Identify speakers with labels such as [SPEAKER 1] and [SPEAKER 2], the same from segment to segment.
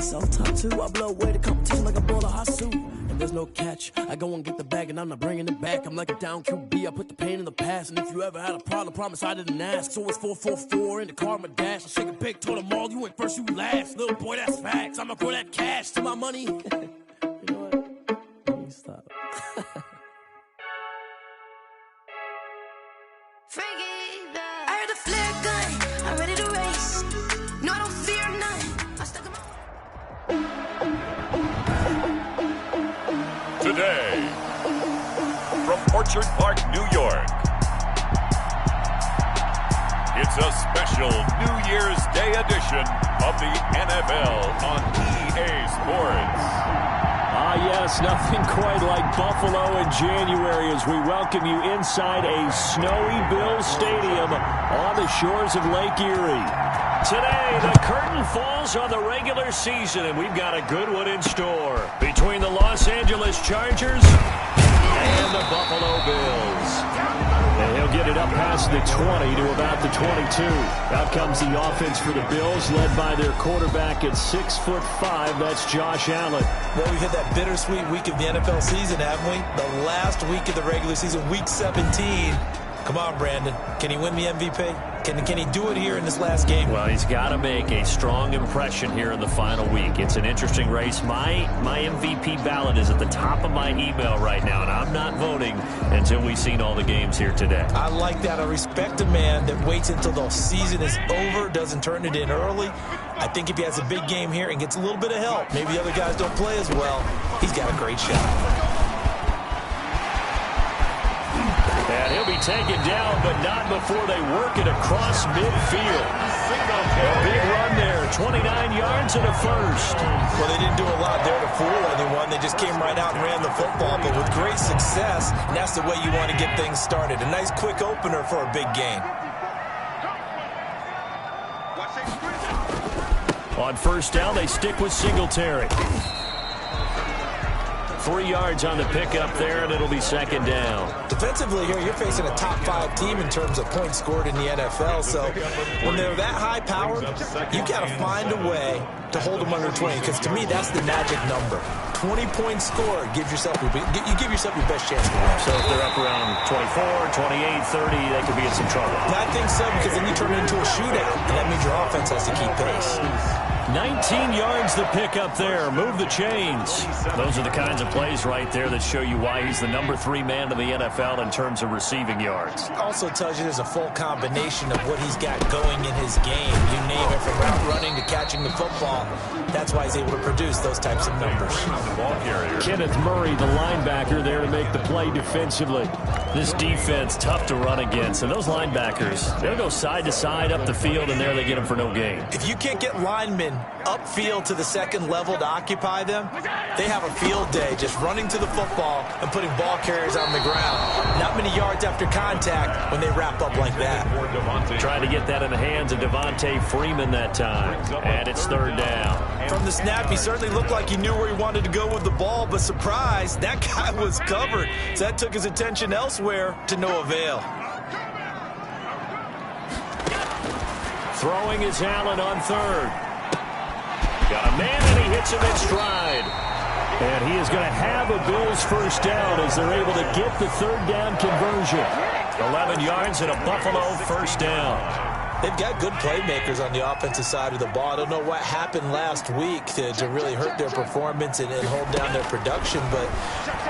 [SPEAKER 1] self-taught too. I blow away the competition like a ball of hot soup. And there's no catch. I go and get the bag and I'm not bringing it back. I'm like a down QB. I put the pain in the past. And if you ever had a problem, promise I didn't ask. So it's 4-4-4 in the car, my dash. I shake a big, told them all, you went first, you last. Little boy, that's facts. I'ma throw that cash to my money. You know what? Let me stop.
[SPEAKER 2] I heard the flare gun, I'm ready to race. No, I don't fear none. I stuck in my...
[SPEAKER 3] Today, from Orchard Park, New York, it's a special New Year's Day edition of the NFL on EA Sports.
[SPEAKER 4] Ah, yes, nothing quite like Buffalo in January as we welcome you inside a snowy Bills Stadium on the shores of Lake Erie. Today, the curtain falls on the regular season, and we've got a good one in store between the Los Angeles Chargers and the Buffalo Bills. And he'll get it up past the 20 to about the 22. Out comes the offense for the Bills, led by their quarterback at 6'5". That's Josh Allen.
[SPEAKER 5] Well, we've hit that bittersweet week of the NFL season, haven't we? The last week of the regular season, week 17. Come on, Brandon. Can he win the MVP? Can he do it here in this last game?
[SPEAKER 4] Well, he's got to make a strong impression here in the final week. It's an interesting race. My MVP ballot is at the top of my email right now, and I'm not voting until we've seen all the games here today.
[SPEAKER 5] I like that. I respect a man that waits until the season is over, doesn't turn it in early. I think if he has a big game here and gets a little bit of help, maybe the other guys don't play as well, he's got a great shot.
[SPEAKER 4] And he'll be taken down, but not before they work it across midfield. A big run there, 29 yards and a first.
[SPEAKER 5] Well, they didn't do a lot there to fool anyone. They just came right out and ran the football, but with great success, and that's the way you want to get things started. A nice quick opener for a big game.
[SPEAKER 4] On first down, they stick with Singletary. 3 yards on the pickup there, and it'll be second down.
[SPEAKER 5] Defensively here, you're facing a top 5 team in terms of points scored in the NFL. So when they're that high powered, you got to find a way to hold them under 20. Because to me, that's the magic number. 20 points scored, you give yourself your best chance to win.
[SPEAKER 4] So if they're up around 24, 28, 30, they could be in some trouble.
[SPEAKER 5] I think so, because then you turn it into a shootout, and that means your offense has to keep pace.
[SPEAKER 4] 19 yards the pickup there. Move the chains. Those are the kinds of plays right there that show you why he's the number 3 man in the NFL in terms of receiving yards.
[SPEAKER 5] Also tells you there's a full combination of what he's got going in his game. You name it, from route running to catching the football. That's why he's able to produce those types of numbers.
[SPEAKER 4] Kenneth Murray, the linebacker, there to make the play defensively. This defense, tough to run against. And those linebackers, they'll go side to side up the field, and there they get them for no gain.
[SPEAKER 5] If you can't get linemen upfield to the second level to occupy them, they have a field day just running to the football and putting ball carriers on the ground. Not many yards after contact when they wrap up like that.
[SPEAKER 4] Trying to get that in the hands of Devontae Freeman that time. And it's third down.
[SPEAKER 5] From the snap, he certainly looked like he knew where he wanted to go with the ball, but surprise, that guy was covered. So that took his attention elsewhere to no avail.
[SPEAKER 4] Throwing is Allen on third. Got a man, and he hits him in stride. And he is going to have a Bills first down as they're able to get the third down conversion. 11 yards and a Buffalo first down.
[SPEAKER 5] They've got good playmakers on the offensive side of the ball. I don't know what happened last week to really hurt their performance and hold down their production, but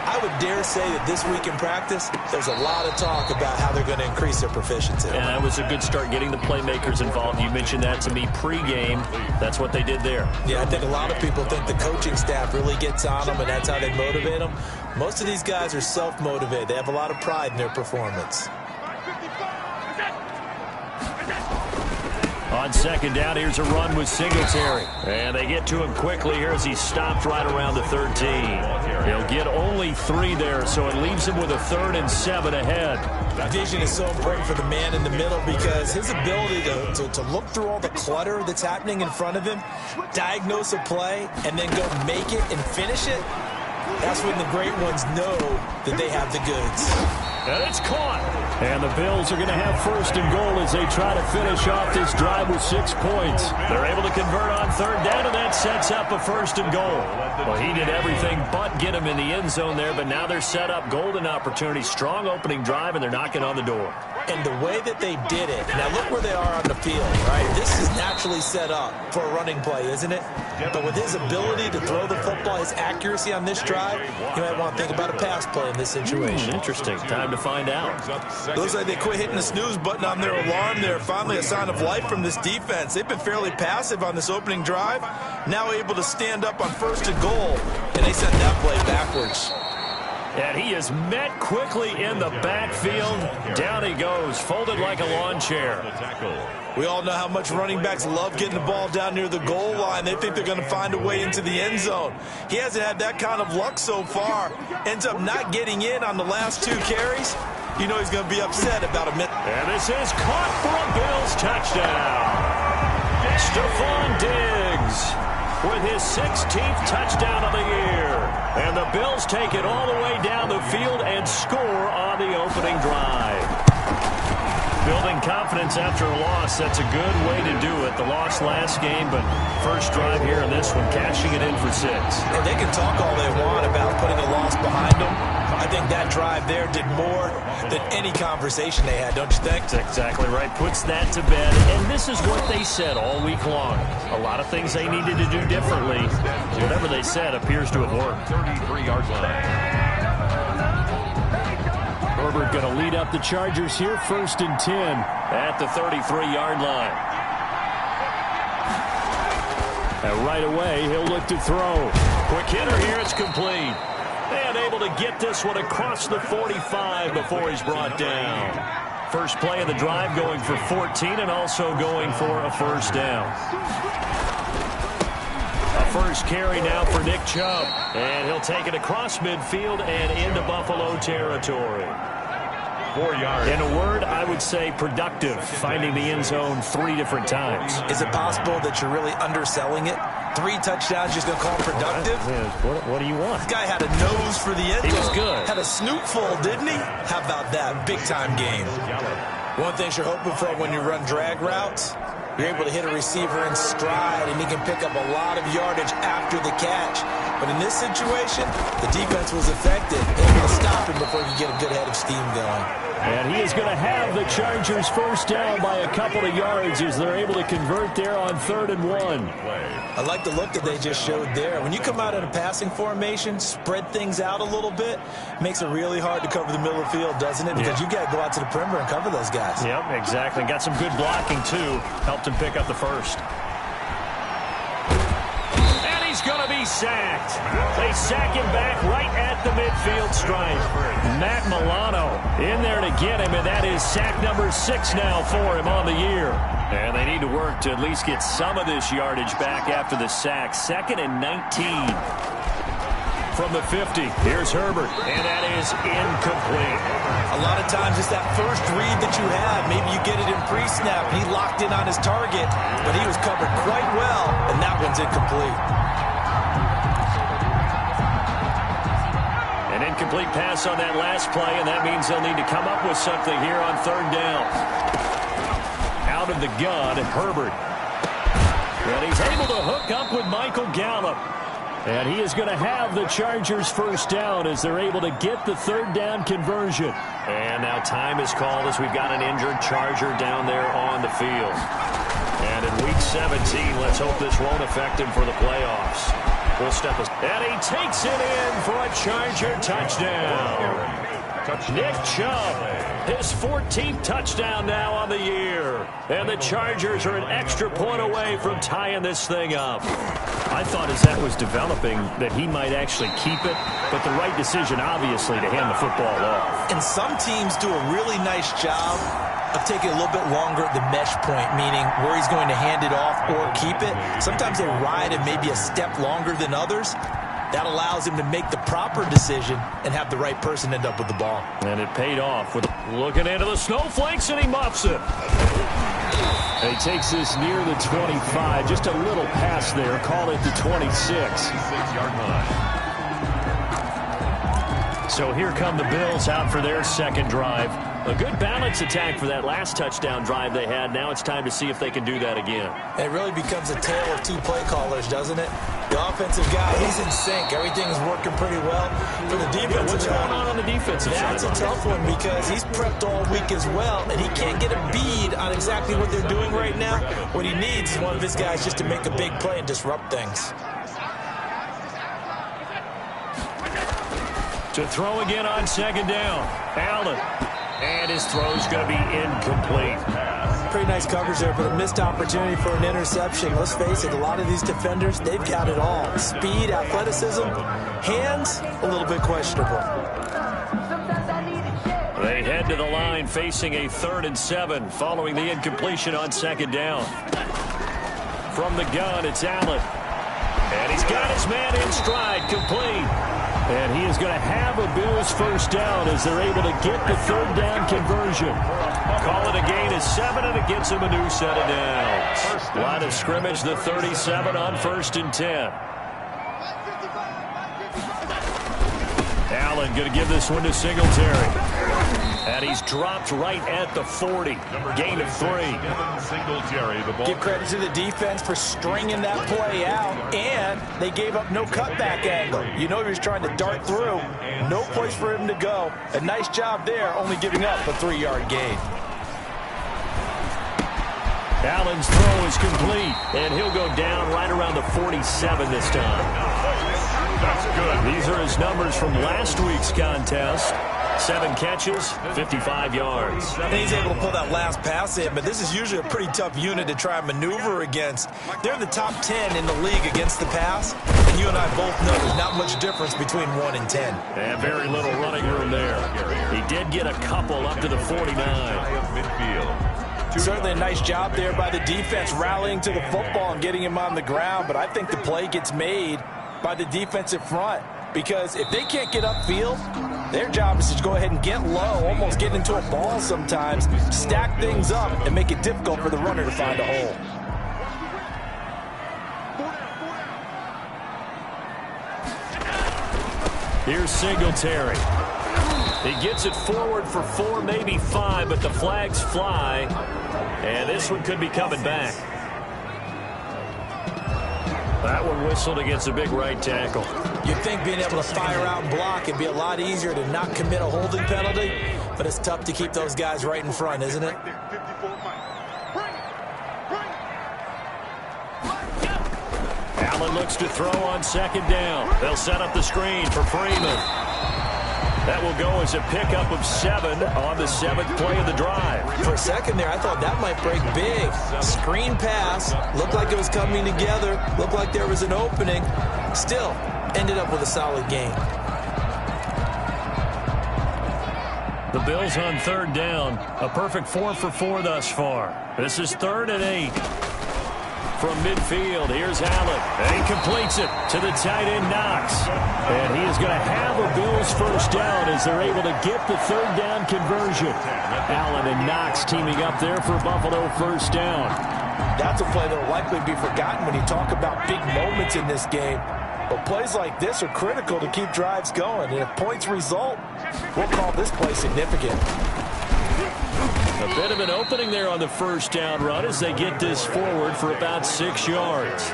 [SPEAKER 5] I would dare say that this week in practice, there's a lot of talk about how they're going to increase their proficiency.
[SPEAKER 4] And that was a good start, getting the playmakers involved. You mentioned that to me pregame. That's what they did there.
[SPEAKER 5] Yeah, I think a lot of people think the coaching staff really gets on them, and that's how they motivate them. Most of these guys are self-motivated. They have a lot of pride in their performance.
[SPEAKER 4] On second down, here's a run with Singletary. And they get to him quickly here as he stopped right around the 13. He'll get only 3 there, so it leaves him with a 3rd and 7 ahead.
[SPEAKER 5] Vision is so important for the man in the middle because his ability to look through all the clutter that's happening in front of him, diagnose a play, and then go make it and finish it, that's when the great ones know that they have the goods.
[SPEAKER 4] And it's caught. And the Bills are going to have first and goal as they try to finish off this drive with 6 points. They're able to convert on third down, and that sets up a first and goal. Well, he did everything but get him in the end zone there, but now they're set up golden opportunity. Strong opening drive, and they're knocking on the door.
[SPEAKER 5] And the way that they did it, now look where they are on the field, right? This is naturally set up for a running play, isn't it? But with his ability to throw the football, his accuracy on this drive, you might want to think about a pass play in this situation.
[SPEAKER 4] Interesting. Time to find out.
[SPEAKER 5] Looks like they quit hitting the snooze button on their alarm there. Finally a sign of life from this defense. They've been fairly passive on this opening drive. Now able to stand up on first and goal, and they sent that play backwards.
[SPEAKER 4] And he is met quickly in the backfield. Down he goes, folded like a lawn chair.
[SPEAKER 5] We all know how much running backs love getting the ball down near the goal line. They think they're going to find a way into the end zone. He hasn't had that kind of luck so far. Ends up not getting in on the last 2 carries. You know he's going to be upset about a minute.
[SPEAKER 4] And this is caught for a Bills touchdown. Stephon Diggs with his 16th touchdown of the year. And the Bills take it all the way down the field and score on the opening drive. Building confidence after a loss, that's a good way to do it. The loss last game, but first drive here in this one, cashing it in for 6.
[SPEAKER 5] And they can talk all they want about putting a loss behind them. I think that drive there did more than any conversation they had, don't you think?
[SPEAKER 4] That's exactly right. Puts that to bed. And this is what they said all week long. A lot of things they needed to do differently. Whatever they said appears to have worked.
[SPEAKER 3] 33-yard line.
[SPEAKER 4] Herbert going to lead up the Chargers here, 1st and 10 at the 33-yard line. And right away, he'll look to throw. Quick hitter here, it's complete. And able to get this one across the 45 before he's brought down. First play of the drive going for 14 and also going for a first down. A first carry now for Nick Chubb. And he'll take it across midfield and into Buffalo territory. 4 yards. In a word, I would say productive, finding the end zone 3 different times.
[SPEAKER 5] Is it possible that you're really underselling it? 3 touchdowns, just going to call him productive?
[SPEAKER 4] What do you want?
[SPEAKER 5] This guy had a nose for the end zone.
[SPEAKER 4] He was good.
[SPEAKER 5] Had a snoot full, didn't he? How about that? Big-time game. One thing you're hoping for when you run drag routes, you're able to hit a receiver in stride, and he can pick up a lot of yardage after the catch. But in this situation, the defense was effective, able to stop him before he could get a good head of steam going.
[SPEAKER 4] And he is going to have the Chargers first down by a couple of yards as they're able to convert there on 3rd and 1.
[SPEAKER 5] I like the look that they just showed there. When you come out in a passing formation, spread things out a little bit, makes it really hard to cover the middle of the field, doesn't it? Because you got to go out to the perimeter and cover those guys.
[SPEAKER 4] Yep, exactly. Got some good blocking, too. Helped him pick up the first. And he's going to be sacked. They sack him back right at the midfield stripe. Matt Milano in there to get him, and that is sack number 6 now for him on the year. And they need to work to at least get some of this yardage back after the sack. 2nd and 19. From the 50, here's Herbert, and that is incomplete.
[SPEAKER 5] A lot of times it's that first read that you have. Maybe you get it in pre-snap, and he locked in on his target, but he was covered quite well, and that one's incomplete.
[SPEAKER 4] An incomplete pass on that last play, and that means they'll need to come up with something here on 3rd down. Out of the gun, Herbert. And he's able to hook up with Michael Gallup. And he is going to have the Chargers first down as they're able to get the 3rd down conversion. And now time is called as we've got an injured Charger down there on the field. And in Week 17, let's hope this won't affect him for the playoffs. Full step. And he takes it in for a Charger touchdown. Nick Chubb, his 14th touchdown now on the year. And the Chargers are an extra point away from tying this thing up. I thought as that was developing that he might actually keep it, but the right decision, obviously, to hand the football off.
[SPEAKER 5] And some teams do a really nice job of taking a little bit longer at the mesh point, meaning where he's going to hand it off or keep it. Sometimes they ride it maybe a step longer than others. That allows him to make the proper decision and have the right person end up with the ball.
[SPEAKER 4] And it paid off with looking into the snowflakes, and he muffs it. And he takes this near the 25, just a little pass there, call it the 26. So here come the Bills out for their second drive. A good balance attack for that last touchdown drive they had. Now it's time to see if they can do that again.
[SPEAKER 5] It really becomes a tale of two play callers, doesn't it? The offensive guy, he's in sync. Everything's working pretty well. For the defensive
[SPEAKER 4] What's going on the defensive side?
[SPEAKER 5] That's a tough one because he's prepped all week as well, and he can't get a bead on exactly what they're doing right now. What he needs is one of his guys just to make a big play and disrupt things.
[SPEAKER 4] To throw again on second down. Allen. And his throw's going to be incomplete.
[SPEAKER 5] Pretty nice coverage there, but a missed opportunity for an interception. Let's face it, a lot of these defenders, they've got it all. Speed, athleticism, hands, a little bit questionable.
[SPEAKER 4] They head to the line facing a 3rd and 7 following the incompletion on second down. From the gun, it's Allen. And he's got his man in stride, complete. And he is going to have a Bills first down as they're able to get the 3rd down conversion. Call it a gain of 7, and it gets him a new set of downs. Line of scrimmage, the 37 on 1st and 10. Allen going to give this one to Singletary. And he's dropped right at the 40. Gain of 3.
[SPEAKER 5] Give credit to the defense for stringing that play out, and they gave up no cutback angle. You know he was trying to dart through. No place for him to go. A nice job there, only giving up a 3-yard gain.
[SPEAKER 4] Allen's throw is complete, and he'll go down right around the 47 this time.
[SPEAKER 3] That's good.
[SPEAKER 4] These are his numbers from last week's contest. 7 catches, 55 yards.
[SPEAKER 5] And he's able to pull that last pass in, but this is usually a pretty tough unit to try and maneuver against. They're in the top 10 in the league against the pass, and you and I both know there's not much difference between 1 and 10.
[SPEAKER 4] And very little running room there. He did get a couple up to the 49.
[SPEAKER 5] Certainly a nice job there by the defense rallying to the football and getting him on the ground, but I think the play gets made by the defensive front, because if they can't get upfield, their job is to go ahead and get low, almost get into a ball sometimes, stack things up, and make it difficult for the runner to find a hole.
[SPEAKER 4] Here's Singletary. He gets it forward for 4, maybe 5, but the flags fly, and this one could be coming back. That one whistled against a big right tackle.
[SPEAKER 5] You'd think being able to fire out and block would be a lot easier to not commit a holding penalty, but it's tough to keep those guys right in front, isn't it?
[SPEAKER 4] Allen looks to throw on second down. They'll set up the screen for Freeman. That will go as a pickup of 7 on the 7th play of the drive.
[SPEAKER 5] For a second there, I thought that might break big. Screen pass, looked like it was coming together, looked like there was an opening. Still, ended up with a solid gain.
[SPEAKER 4] The Bills on 3rd down. A perfect 4 for 4 thus far. This is 3rd and 8. From midfield, here's Allen. And he completes it to the tight end, Knox. And he is going to have a Bills first down as they're able to get the 3rd down conversion. Allen and Knox teaming up there for Buffalo first down.
[SPEAKER 5] That's a play that will likely be forgotten when you talk about big moments in this game. But plays like this are critical to keep drives going. And if points result, we'll call this play significant.
[SPEAKER 4] A bit of an opening there on the first down run as they get this forward for about 6 yards.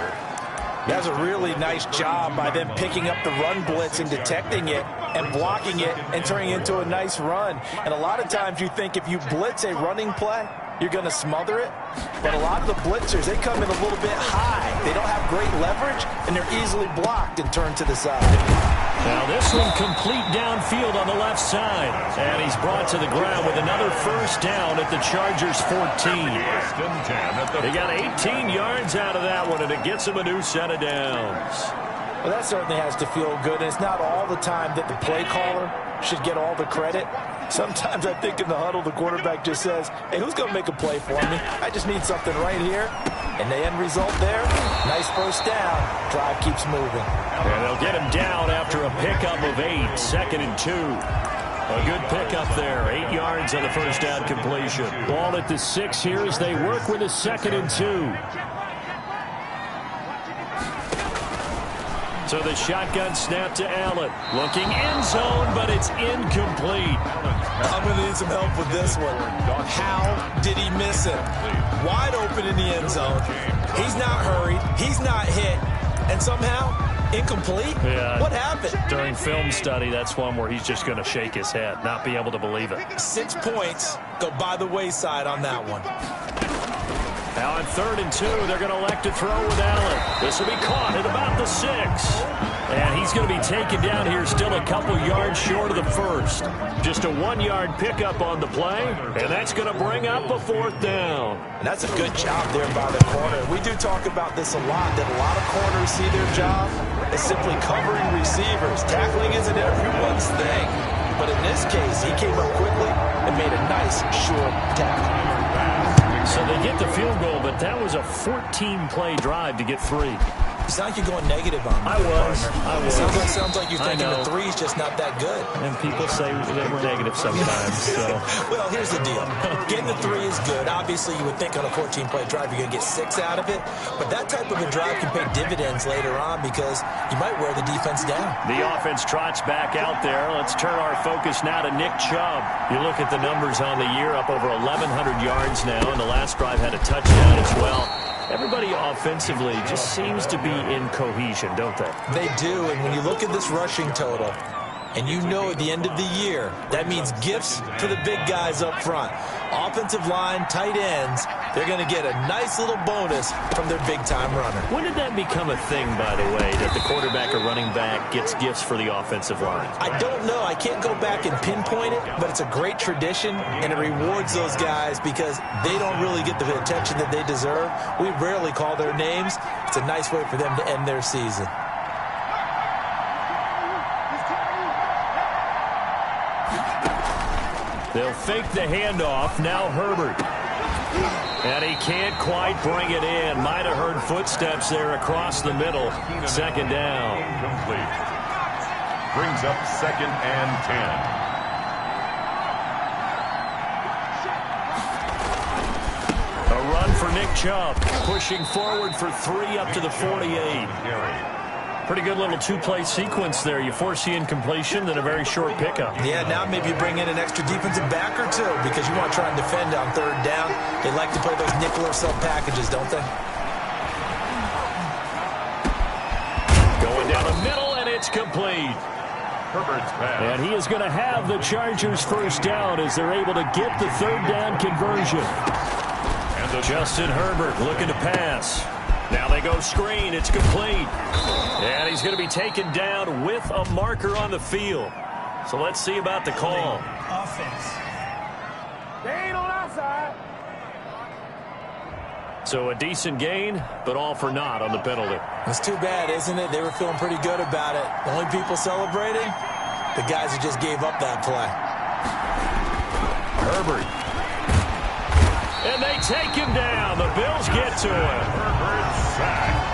[SPEAKER 5] That's a really nice job by them picking up the run blitz and detecting it and blocking it and turning it into a nice run. And a lot of times you think if you blitz a running play, you're going to smother it. But a lot of the blitzers, they come in a little bit high. They don't have great leverage, and they're easily blocked and turned to the side.
[SPEAKER 4] Now this one complete downfield on the left side. And he's brought to the ground with another first down at the Chargers 14. They got 18 yards out of that one, and it gets him a new set of downs.
[SPEAKER 5] Well, that certainly has to feel good. And it's not all the time that the play caller should get all the credit. Sometimes I think in the huddle, the quarterback just says, hey, who's going to make a play for me? I just need something right here. And the end result there, nice first down. Drive keeps moving.
[SPEAKER 4] And they'll get him down after a pickup of 8, 2nd and 2. A good pickup there, 8 yards on the first down completion. Ball at the 6 here as they work with a 2nd and 2. So the shotgun snap to Allen. Looking end zone, but it's incomplete.
[SPEAKER 5] I'm going to need some help with this one. How did he miss it? Wide open in the end zone. He's not hurried. He's not hit. And somehow, incomplete?
[SPEAKER 4] Yeah.
[SPEAKER 5] What happened?
[SPEAKER 4] During film study, that's one where he's just going to shake his head, not be able to believe it.
[SPEAKER 5] 6 points go by the wayside on that one.
[SPEAKER 4] Now on 3rd and 2, they're going to elect to throw with Allen. This will be caught at about the 6. And he's going to be taken down here still a couple yards short of the first. Just a 1-yard pickup on the play, and that's going to bring up a 4th down.
[SPEAKER 5] And that's a good job there by the corner. We do talk about this a lot, that a lot of corners see their job as simply covering receivers. Tackling isn't everyone's thing. But in this case, he came up quickly and made a nice, short tackle.
[SPEAKER 4] So they get the field goal, but that was a 14-play drive to get 3.
[SPEAKER 5] It's not like you're going negative on me.
[SPEAKER 4] I was.
[SPEAKER 5] Sounds like you're thinking the 3's just not that good.
[SPEAKER 4] And people say that we're negative sometimes. So.
[SPEAKER 5] Well, here's the deal. Getting the 3 is good. Obviously, you would think on a 14-play drive you're going to get 6 out of it. But that type of a drive can pay dividends later on because you might wear the defense down.
[SPEAKER 4] The offense trots back out there. Let's turn our focus now to Nick Chubb. You look at the numbers on the year, up over 1,100 yards now, and the last drive had a touchdown as well. Everybody offensively just seems to be in cohesion, don't they?
[SPEAKER 5] They do, and when you look at this rushing total, and you know at the end of the year, that means gifts to the big guys up front. Offensive line, tight ends, they're going to get a nice little bonus from their big-time runner.
[SPEAKER 4] When did that become a thing, by the way, that the quarterback or running back gets gifts for the offensive line?
[SPEAKER 5] I don't know. I can't go back and pinpoint it, but it's a great tradition, and it rewards those guys because they don't really get the attention that they deserve. We rarely call their names. It's a nice way for them to end their season.
[SPEAKER 4] They'll fake the handoff. Now Herbert. And he can't quite bring it in. Might have heard footsteps there across the middle. 2nd down.
[SPEAKER 3] Complete. Brings up 2nd and 10.
[SPEAKER 4] A run for Nick Chubb. Pushing forward for 3 up to the 48. Pretty good little 2-play sequence there. You force the incompletion, then a very short pickup.
[SPEAKER 5] Yeah, now maybe you bring in an extra defensive back or 2 because you want to try and defend on 3rd down. They like to play those nickel or sub packages, don't they?
[SPEAKER 4] Going down the middle, and it's complete.
[SPEAKER 3] Herbert's pass.
[SPEAKER 4] And he is going to have the Chargers 1st down as they're able to get the 3rd down conversion. And Justin Herbert looking to pass. Now they go screen. It's complete. And he's going to be taken down with a marker on the field. So let's see about the call.
[SPEAKER 5] Offense.
[SPEAKER 6] They ain't on our side.
[SPEAKER 4] So a decent gain, but all for naught on the penalty.
[SPEAKER 5] It's too bad, isn't it? They were feeling pretty good about it. The only people celebrating? The guys who just gave up that play.
[SPEAKER 4] Herbert. And they take him down. The Bills get to him.
[SPEAKER 3] Herbert sacked.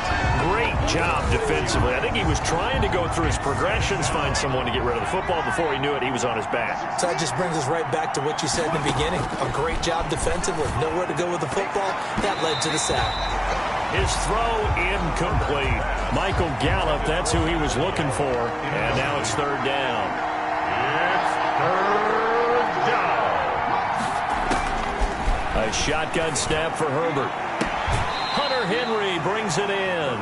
[SPEAKER 4] Great job defensively. I think he was trying to go through his progressions, find someone to get rid of the football. Before he knew it, he was on his back.
[SPEAKER 5] So that just brings us right back to what you said in the beginning. A great job defensively. Nowhere to go with the football. That led to the sack.
[SPEAKER 4] His throw incomplete. Michael Gallup, that's who he was looking for. And now it's 3rd down.
[SPEAKER 3] It's 3rd down.
[SPEAKER 4] A shotgun snap for Herbert. Hunter Henry brings it in.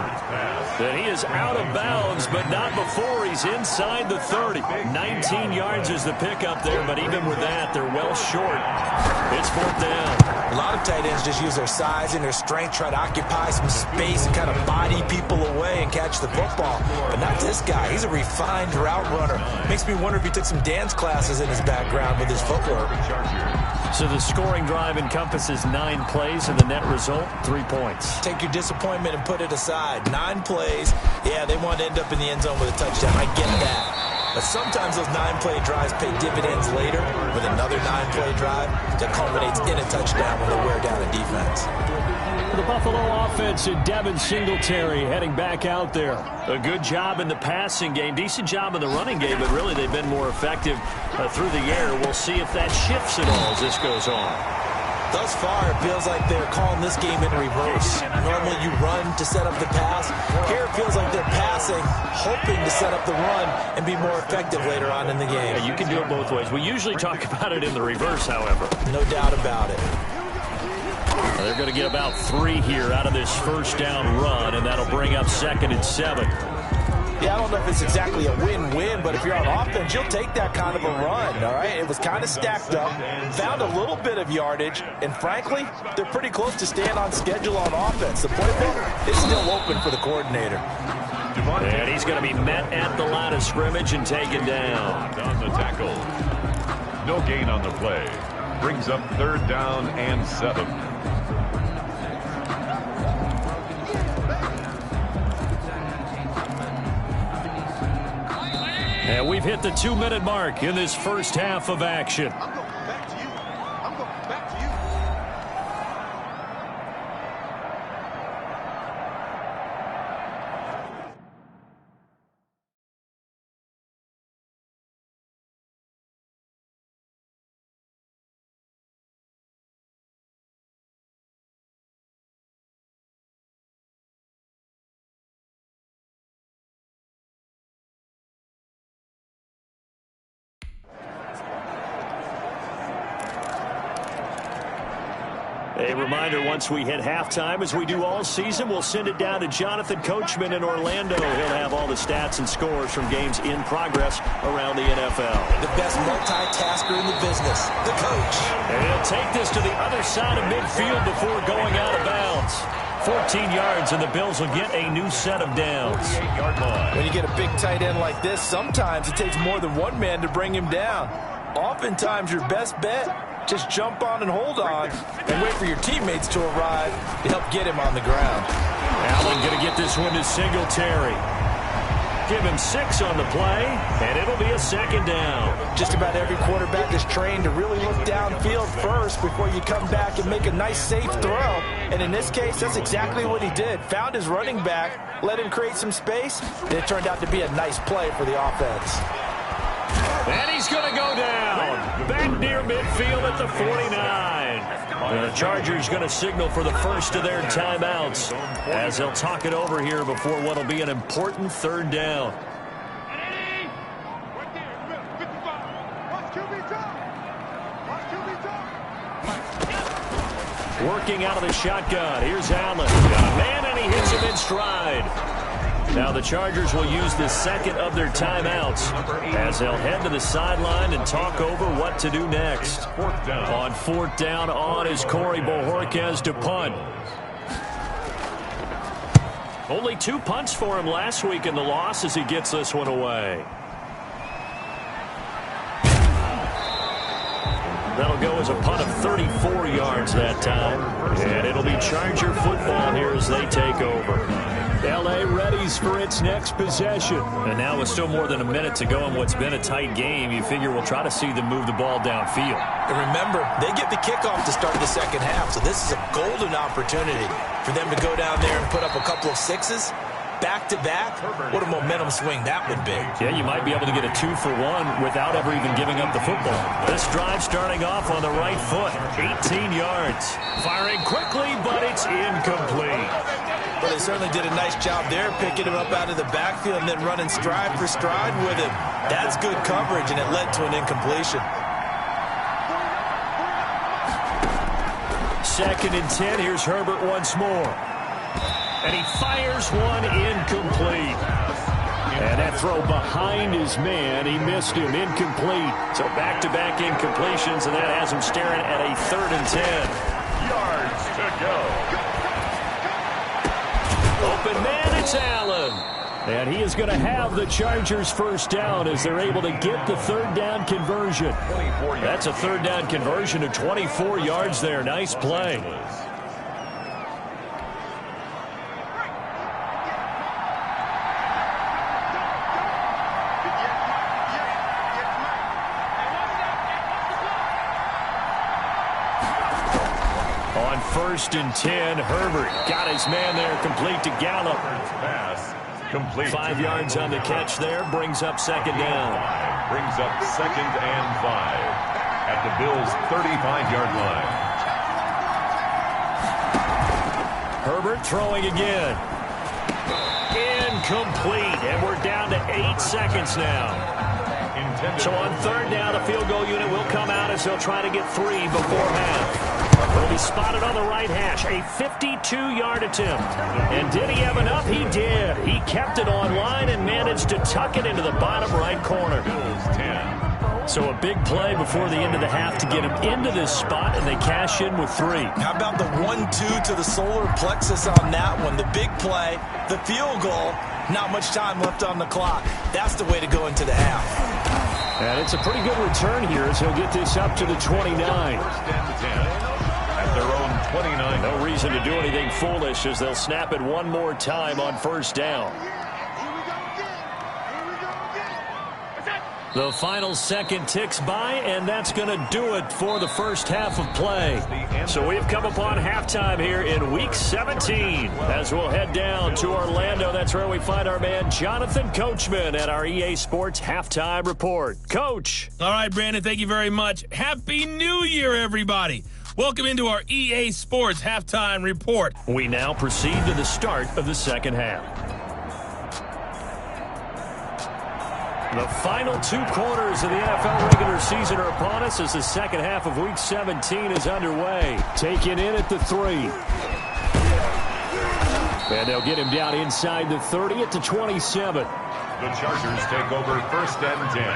[SPEAKER 4] Then he is out of bounds, but not before he's inside the 30. 19 yards is the pickup there, but even with that, they're well short. It's 4th down.
[SPEAKER 5] A lot of tight ends just use their size and their strength, try to occupy some space and kind of body people away and catch the football. But not this guy. He's a refined route runner. Makes me wonder if he took some dance classes in his background with his footwork.
[SPEAKER 4] So the scoring drive encompasses 9 plays, and the net result, 3 points.
[SPEAKER 5] Take your disappointment and put it aside. 9 plays. Yeah, they want to end up in the end zone with a touchdown. I get that. But sometimes those 9-play drives pay dividends later with another 9-play drive that culminates in a touchdown when they wear down a defense.
[SPEAKER 4] The Buffalo offense and Devin Singletary heading back out there. A good job in the passing game, decent job in the running game, but really they've been more effective through the air. We'll see if that shifts at all as this goes on.
[SPEAKER 5] Thus far, it feels like they're calling this game in reverse. Normally you run to set up the pass. Here it feels like they're passing, hoping to set up the run and be more effective later on in the game.
[SPEAKER 4] Yeah, you can do it both ways. We usually talk about it in the reverse, however.
[SPEAKER 5] No doubt about it.
[SPEAKER 4] They're going to get about 3 here out of this first down run, and that'll bring up 2nd and 7.
[SPEAKER 5] Yeah, I don't know if it's exactly a win-win, but if you're on offense, you'll take that kind of a run, all right? It was kind of stacked up, found a little bit of yardage, and frankly, they're pretty close to staying on schedule on offense. The playbook is still open for the coordinator.
[SPEAKER 4] And he's going to be met at the line of scrimmage and taken down.
[SPEAKER 3] On the tackle. No gain on the play. Brings up 3rd down and 7.
[SPEAKER 4] And we've hit the 2-minute mark in this first half of action. A reminder, once we hit halftime, as we do all season, we'll send it down to Jonathan Coachman in Orlando. He'll have all the stats and scores from games in progress around the NFL.
[SPEAKER 5] The best multitasker in the business, the coach.
[SPEAKER 4] And he'll take this to the other side of midfield before going out of bounds. 14 yards, and the Bills will get a new set of downs.
[SPEAKER 5] When you get a big tight end like this, sometimes it takes more than one man to bring him down. Oftentimes, your best bet, just jump on and hold on and wait for your teammates to arrive to help get him on the ground.
[SPEAKER 4] Allen going to get this one to Singletary. Give him 6 on the play, and it'll be a 2nd down.
[SPEAKER 5] Just about every quarterback is trained to really look downfield first before you come back and make a nice, safe throw. And in this case, that's exactly what he did. Found his running back, let him create some space, and it turned out to be a nice play for the offense.
[SPEAKER 4] And he's going to go down. Back near midfield at the 49. And the Chargers going to signal for the first of their timeouts as they'll talk it over here before what will be an important 3rd down. Working out of the shotgun. Here's Allen. Man, and he hits him in stride. Now the Chargers will use the 2nd of their timeouts as they'll head to the sideline and talk over what to do next. On 4th down on is Corey Bojorquez to punt. Only 2 punts for him last week in the loss as he gets this one away. That'll go as a punt of 34 yards that time. And it'll be Charger football here as they take over. L.A. readies for its next possession. And now with still more than a minute to go in what's been a tight game, you figure we'll try to see them move the ball downfield.
[SPEAKER 5] And remember, they get the kickoff to start the 2nd half, so this is a golden opportunity for them to go down there and put up a couple of 6s. Back-to-back, what a momentum swing that would be.
[SPEAKER 4] Yeah, you might be able to get a 2-for-1 without ever even giving up the football. This drive starting off on the right foot, 18 yards. Firing quickly, but it's incomplete.
[SPEAKER 5] Well, they certainly did a nice job there, picking him up out of the backfield and then running stride for stride with him. That's good coverage, and it led to an incompletion.
[SPEAKER 4] 2nd and 10, here's Herbert once more. And he fires one incomplete. And that throw behind his man, he missed him, incomplete. So back-to-back incompletions, and that has him staring at a 3rd and 10.
[SPEAKER 3] Yards to go.
[SPEAKER 4] Open man, it's Allen. And he is going to have the Chargers first down as they're able to get the 3rd down conversion. That's a 3rd down conversion of 24 yards there. Nice play. On 1st and 10, Herbert got his man there, complete to Gallup.
[SPEAKER 3] Pass complete.
[SPEAKER 4] 5 yards on the catch there, brings up 2nd down.
[SPEAKER 3] Brings up 2nd and 5 at the Bills' 35-yard line.
[SPEAKER 4] Herbert throwing again. Incomplete, and we're down 8 seconds now. So on third down, the field goal unit will come out as they'll try to get 3 before half. Will be spotted on the right hash, a 52-yard attempt. And did he have enough? He did. He kept it on line and managed to tuck it into the bottom right corner. So a big play before the end of the half to get him into this spot, and they cash in with 3.
[SPEAKER 5] How about the 1-2 to the solar plexus on that one? The big play, the field goal, not much time left on the clock. That's the way to go into the half.
[SPEAKER 4] And it's a pretty good return here as he'll get this up to the 29.
[SPEAKER 3] At their own 29.
[SPEAKER 4] No reason to do anything foolish as they'll snap it one more time on first down. The final second ticks by, and that's going to do it for the first half of play. So we've come upon halftime here in Week 17. As we'll head down to Orlando, that's where we find our man Jonathan Coachman at our EA Sports Halftime Report. Coach.
[SPEAKER 7] All right, Brandon, thank you very much. Happy New Year, everybody. Welcome into our EA Sports Halftime Report.
[SPEAKER 4] We now proceed to the start of the second half. The final 2 quarters of the NFL regular season are upon us as the second half of Week 17 is underway. Taken in at the 3. And they'll get him down inside the 30 at the 27.
[SPEAKER 3] The Chargers take over first and 10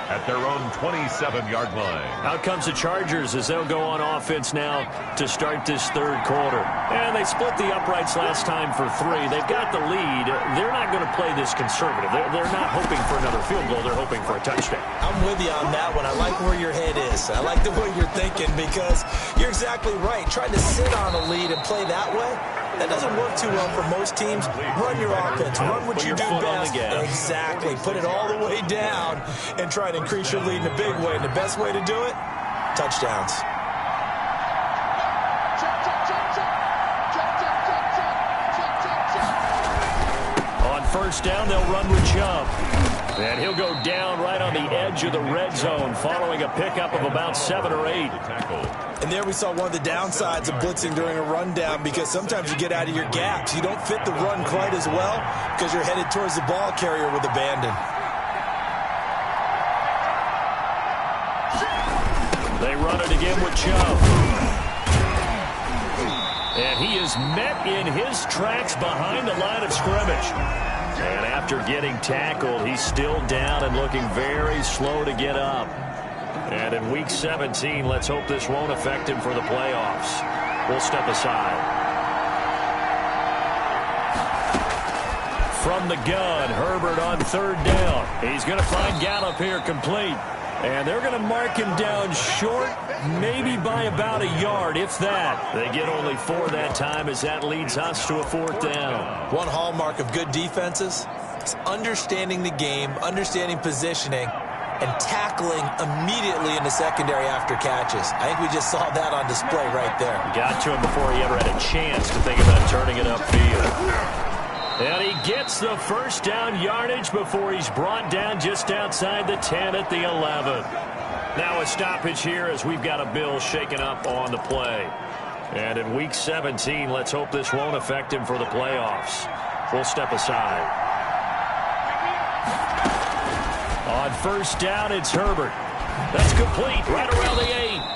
[SPEAKER 3] at their own 27-yard line.
[SPEAKER 4] Out comes the Chargers as they'll go on offense now to start this third quarter. And they split the uprights last time for 3. They've got the lead. They're not going to play this conservative. They're not hoping for another field goal. They're hoping for a touchdown.
[SPEAKER 5] I'm with you on that one. I like where your head is. I like the way you're thinking because you're exactly right. Trying to sit on a lead and play that way, that doesn't work too well for most teams. Run your offense. Run what you do best. Exactly. Put it all the way down and try to increase your lead in a big way. And the best way to do it, touchdowns.
[SPEAKER 4] On first down, they'll run with Chubb. And he'll go down right on the edge of the red zone following a pickup of about 7 or 8.
[SPEAKER 5] And there we saw one of the downsides of blitzing during a rundown because sometimes you get out of your gaps. You don't fit the run quite as well because you're headed towards the ball carrier with abandon.
[SPEAKER 4] They run it again with Chubb. And he is met in his tracks behind the line of scrimmage. And after getting tackled, he's still down and looking very slow to get up. And in Week 17, let's hope this won't affect him for the playoffs. We'll step aside. From the gun, Herbert on third down. He's going to find Gallup here complete. And they're going to mark him down short, maybe by about a yard, if that. They get only 4 that time as that leads us to a 4th down.
[SPEAKER 5] One hallmark of good defenses is understanding the game, understanding positioning, and tackling immediately in the secondary after catches. I think we just saw that on display right there.
[SPEAKER 4] Got to him before he ever had a chance to think about turning it upfield. And he gets the first down yardage before he's brought down just outside the 10 at the 11. Now a stoppage here as we've got a Bill shaken up on the play. And in Week 17, let's hope this won't affect him for the playoffs. We'll step aside. On first down, it's Herbert. That's complete right around the 8.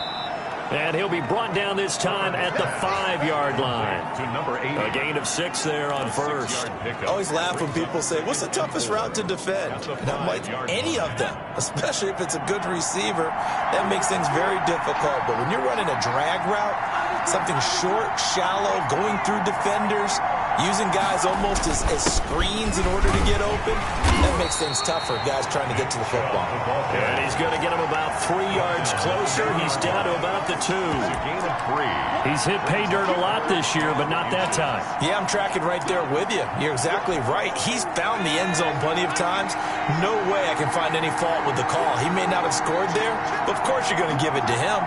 [SPEAKER 4] And he'll be brought down this time at the 5-yard line.
[SPEAKER 3] To number 8.
[SPEAKER 4] A gain of 6 there on first.
[SPEAKER 5] I always laugh when people say, what's the toughest route to defend? And I'm like, any of them, especially if it's a good receiver. That makes things very difficult. But when you're running a drag route, something short, shallow, going through defenders, using guys almost as screens in order to get open, that makes things tougher, guys trying to get to the football.
[SPEAKER 4] And he's going to get him about 3 yards closer. He's down to about the 2.
[SPEAKER 3] Gain of 3.
[SPEAKER 4] He's hit pay dirt a lot this year, but not that time.
[SPEAKER 5] Yeah, I'm tracking right there with you. You're exactly right. He's found the end zone plenty of times. No way I can find any fault with the call. He may not have scored there, but of course you're going to give it to him.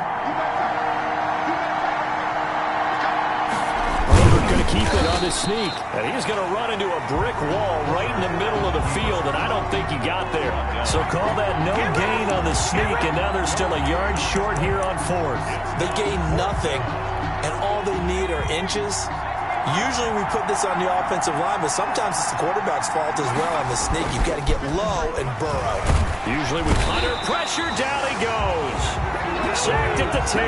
[SPEAKER 4] Going to keep it on the sneak, and he's going to run into a brick wall right in the middle of the field, and I don't think he got there. So call that no gain on the sneak, and now they're still a yard short here on 4th.
[SPEAKER 5] They gain nothing, and all they need are inches. Usually we put this on the offensive line, but sometimes it's the quarterback's fault as well on the sneak. You've got to get low and burrow.
[SPEAKER 4] Usually with under pressure, down he goes. Sacked at the 10.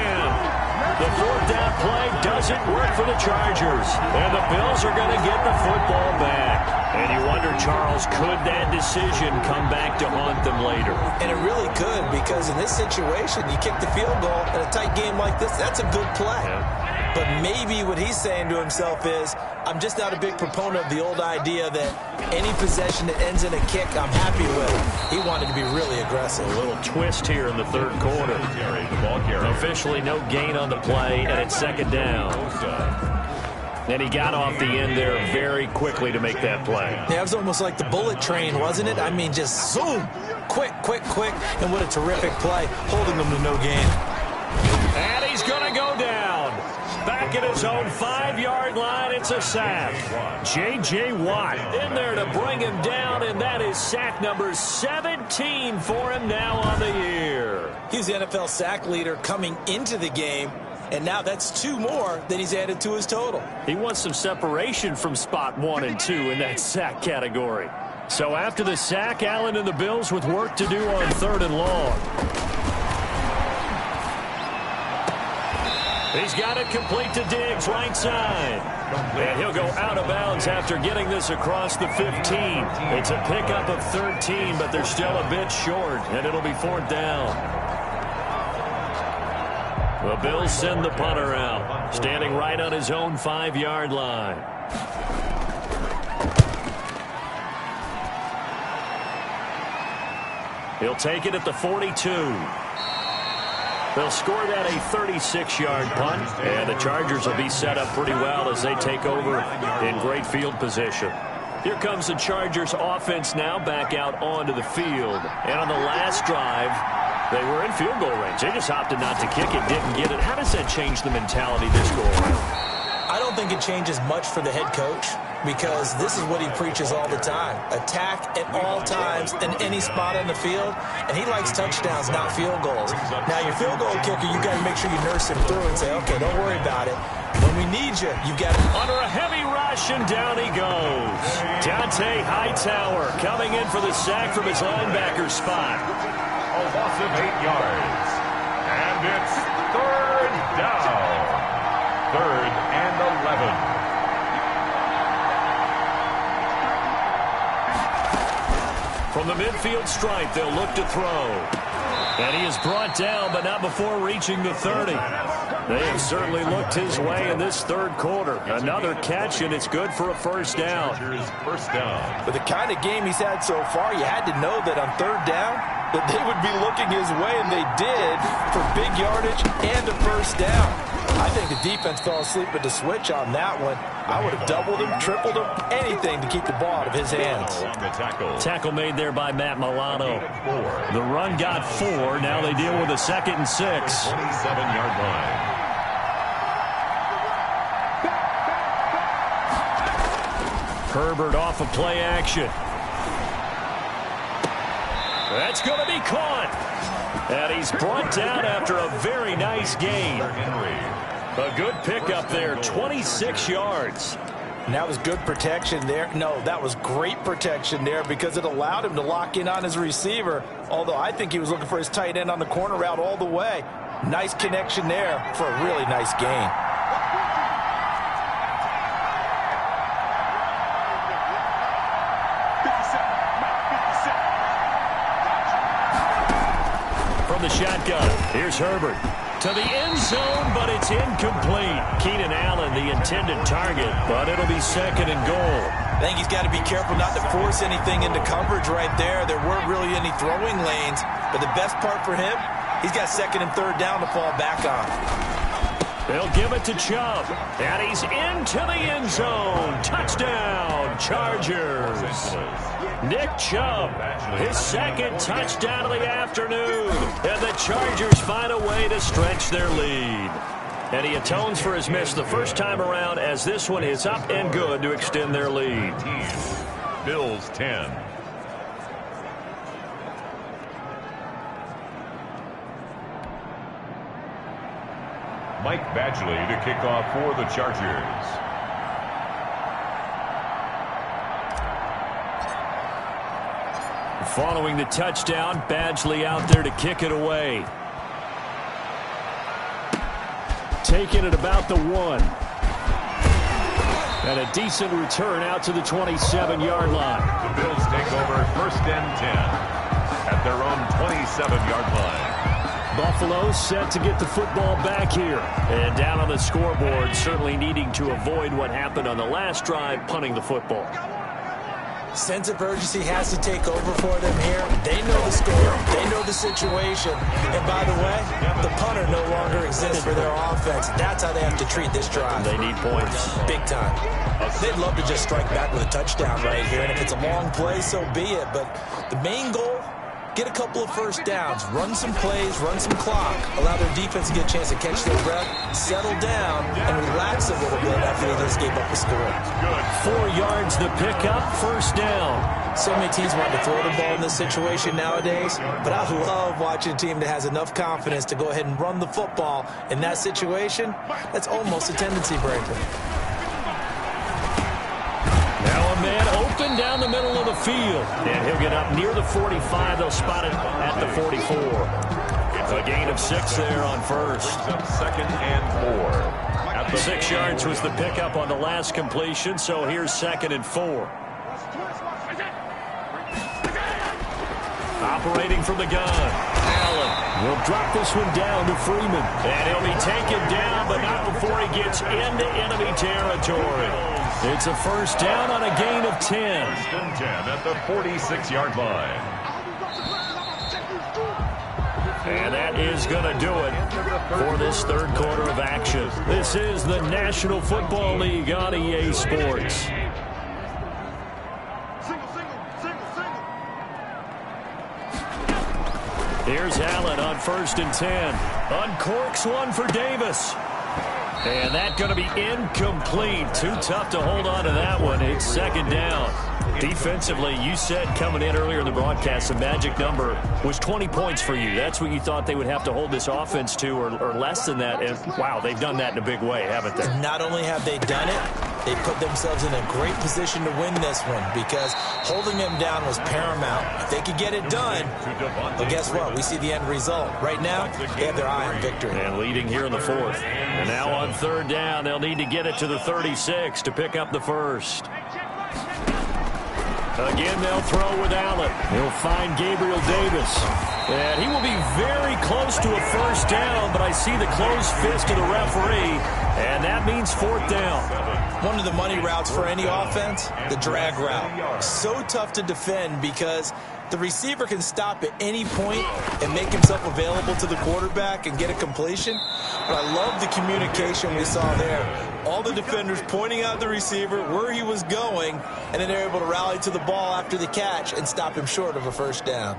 [SPEAKER 4] The fourth down play doesn't work for the Chargers. And the Bills are going to get the football back. And you wonder, Charles, could that decision come back to haunt them later?
[SPEAKER 5] And it really could, because in this situation, you kick the field goal in a tight game like this, that's a good play.
[SPEAKER 4] Yeah.
[SPEAKER 5] But maybe what he's saying to himself is, I'm just not a big proponent of the old idea that any possession that ends in a kick, I'm happy with. He wanted to be really aggressive.
[SPEAKER 4] A little twist here in the third quarter. Officially no gain on the play, and it's second down. And he got off the end there very quickly to make that play.
[SPEAKER 5] Yeah, it was almost like the bullet train, wasn't it? I mean, just zoom, quick, quick, quick, and what a terrific play, holding them to no gain.
[SPEAKER 4] And he's going to go down. Back at his own 5-yard line, it's a sack. J.J. Watt in there to bring him down, and that is sack number 17 for him now on the year.
[SPEAKER 5] He's the NFL sack leader coming into the game, and now that's 2 more that he's added to his total.
[SPEAKER 4] He wants some separation from spot 1 and 2 in that sack category. So after the sack, Allen and the Bills with work to do on 3rd and long. He's got it complete to Diggs, right side. And he'll go out of bounds after getting this across the 15. It's a pickup of 13, but they're still a bit short, and it'll be 4th down. The Bills send the punter out, standing right on his own 5-yard line. He'll take it at the 42. They'll score that a 36-yard punt, and the Chargers will be set up pretty well as they take over in great field position. Here comes the Chargers offense now back out onto the field. And on the last drive, they were in field goal range. They just opted not to kick it, didn't get it. How does that change the mentality this go around?
[SPEAKER 5] I don't think it changes much for the head coach, because this is what he preaches all the time. Attack at all times in any spot on the field, and he likes touchdowns, not field goals. Now, your field goal kicker, you got to make sure you nurse him through and say, okay, don't worry about it. When we need you, you got to...
[SPEAKER 4] Under a heavy rush, and down he goes. Dante Hightower coming in for the sack from his linebacker spot.
[SPEAKER 3] A loss of 8 yards. And it's 3rd down. 3rd and 11.
[SPEAKER 4] From the midfield stripe, they'll look to throw. And he is brought down, but not before reaching the 30. They have certainly looked his way in this third quarter. Another catch, and it's good for a first down.
[SPEAKER 5] With the kind of game he's had so far, you had to know that on 3rd down, that they would be looking his way, and they did, for big yardage and a first down. I think the defense fell asleep with the switch on that one. I would have doubled him, tripled him, anything to keep the ball out of his hands.
[SPEAKER 4] Tackle made there by Matt Milano. The run got 4. Now they deal with a 2nd and 6.
[SPEAKER 3] 27-yard line.
[SPEAKER 4] Herbert off of play action. That's going to be caught. And he's brought down after a very nice gain. A good pickup there, 26 yards.
[SPEAKER 5] And that was good protection there. No, that was great protection there because it allowed him to lock in on his receiver, although I think he was looking for his tight end on the corner route all the way. Nice connection there for a really nice gain.
[SPEAKER 4] From the shotgun, here's Herbert. To the end zone, but it's incomplete. Keenan Allen, the intended target, but it'll be 2nd and goal.
[SPEAKER 5] I think he's got to be careful not to force anything into coverage right there. There weren't really any throwing lanes, but the best part for him, he's got 2nd and 3rd down to fall back on.
[SPEAKER 4] They'll give it to Chubb, and he's into the end zone. Touchdown, Chargers. Nick Chubb, his 2nd touchdown of the afternoon. And the Chargers find a way to stretch their lead. And he atones for his miss the first time around, as this one is up and good to extend their lead.
[SPEAKER 3] Bills 10. Mike Badgley to kick off for the Chargers.
[SPEAKER 4] Following the touchdown, Badgley out there to kick it away. Taking it about the 1. And a decent return out to the 27-yard line.
[SPEAKER 3] The Bills take over 1st and 10 at their own 27-yard line.
[SPEAKER 4] Buffalo set to get the football back here. And down on the scoreboard, certainly needing to avoid what happened on the last drive, punting the football.
[SPEAKER 5] Sense of urgency has to take over for them here. They know the score. They know the situation. And by the way, the punter no longer exists for their offense. That's how they have to treat this drive.
[SPEAKER 4] They need points.
[SPEAKER 5] Big time. They'd love to just strike back with a touchdown right here. And if it's a long play, so be it. But the main goal, get a couple of first downs, run some plays, run some clock, allow their defense to get a chance to catch their breath, settle down, and relax a little bit after they just gave up a score.
[SPEAKER 4] 4 yards the pickup, 1st down.
[SPEAKER 5] So many teams want to throw the ball in this situation nowadays, but I love watching a team that has enough confidence to go ahead and run the football. In that situation, that's almost a tendency breaker.
[SPEAKER 4] Now a man open down the middle of the field. And he'll get up near the 45. They'll spot it at the 44. It's a gain of 6 there on 1st.
[SPEAKER 3] 2nd and 4. At the
[SPEAKER 4] 6 yards was the pickup on the last completion, so here's 2nd and 4. Operating from the gun. Allen will drop this one down to Freeman. And he'll be taken down, but not before he gets into enemy territory. It's a 1st down on a gain of 10.
[SPEAKER 3] 1st and 10 at the 46-yard line.
[SPEAKER 4] And that is going to do it for this 3rd quarter of action. This is the National Football League on EA Sports. Here's Allen on 1st and 10. Uncorks one for Davis. And that's going to be incomplete. Too tough to hold on to that one. It's 2nd down. Defensively, you said coming in earlier in the broadcast, the magic number was 20 points for you. That's what you thought they would have to hold this offense to, or less than that. And, wow, they've done that in a big way, haven't they?
[SPEAKER 5] Not only have they done it, they put themselves in a great position to win this one because holding them down was paramount. If they could get it done, well, guess what? We see the end result. Right now, they have their eye on victory.
[SPEAKER 4] And leading here in the 4th. And now on 3rd down, they'll need to get it to the 36 to pick up the 1st. Again, they'll throw with Allen. He'll find Gabriel Davis. And he will be very close to a 1st down, but I see the closed fist of the referee, and that means 4th down.
[SPEAKER 5] One of the money routes for any offense, the drag route. So tough to defend because the receiver can stop at any point and make himself available to the quarterback and get a completion. But I love the communication we saw there. All the defenders pointing out the receiver, where he was going, and then they're able to rally to the ball after the catch and stop him short of a 1st down.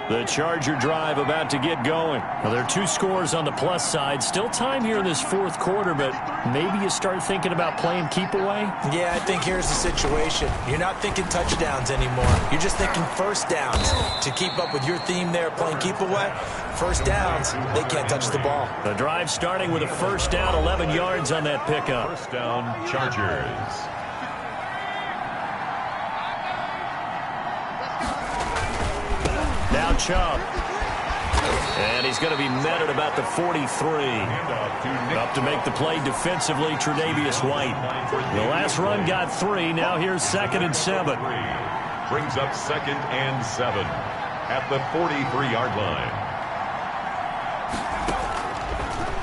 [SPEAKER 4] The Charger drive about to get going. Well, there are 2 scores on the plus side. Still time here in this 4th quarter, but maybe you start thinking about playing keep away?
[SPEAKER 5] Yeah, I think here's the situation. You're not thinking touchdowns anymore. You're just thinking 1st downs. To keep up with your theme there, playing keep away, 1st downs, they can't touch the ball.
[SPEAKER 4] The drive starting with a 1st down, 11 yards on that pickup.
[SPEAKER 3] 1st down, Chargers.
[SPEAKER 4] Now Chubb. And he's going to be met at about the 43. Up to make the play defensively, Tre'Davious White. The last run got 3. Now here's 2nd and 7.
[SPEAKER 3] Brings up 2nd and 7 at the 43-yard line.